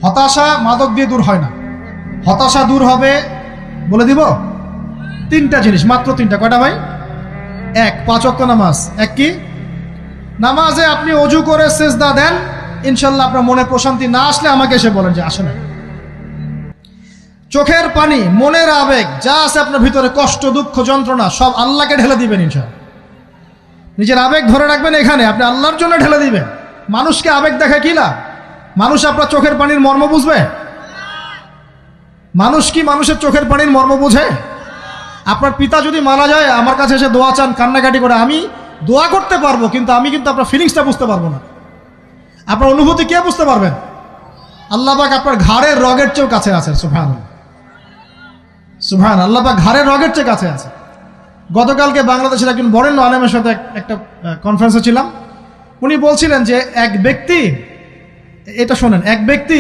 হতাশা মাদক দিয়ে দূর হয় না। হতাশা দূর হবে, বলে দিব, তিনটা জিনিস, মাত্র তিনটা। কয়টা ভাই? এক, 5 ওয়াক্ত নামাজ। এক কি? নামাজে আপনি অজু করে সেজদা দেন, ইনশাল্লাহ আপনার মনে প্রশান্তি না আসলে আমাকে এসে বলেন যে আসে না। চোখের পানি, মনের আবেগ যা আছে আপনার ভিতরে, কষ্ট, দুঃখ, যন্ত্রণা, সব আল্লাহকে ঢেলে দিবেন ইনশাল্লাহ। নিজের আবেগ ধরে রাখবেন এখানে, আপনি আল্লাহর জন্য ঢেলে দিবেন। মানুষকে আবেগ দেখে কি লাভ? মানুষ আপনার চোখের পানির মর্ম বুঝবে? মানুষ কি মানুষের চোখের পানির মর্ম বুঝে? আপনার পিতা যদি মারা যায়, আমার কাছে এসে দোয়া চান কান্নাকাটি করে, আমি দোয়া করতে পারবো, কিন্তু আমি কিন্তু আপনার ফিলিংসটা বুঝতে পারবো না। আপনার অনুভূতি কে বুঝতে পারবেন? আল্লাহ পাক আপনার ঘাড়ের রগের চেয়েও কাছে আছেন। সুবহানাল্লাহ, সুবহানাল্লাহ, আল্লাহ পাক ঘাড়ের রগের চেয়ে কাছে আছে। গতকালকে বাংলাদেশের একজন বরেণ্য আলেমের সাথে একটা কনফারেন্সে ছিলাম। উনি বলছিলেন যে এক ব্যক্তি, এটা শোনেন, এক ব্যক্তি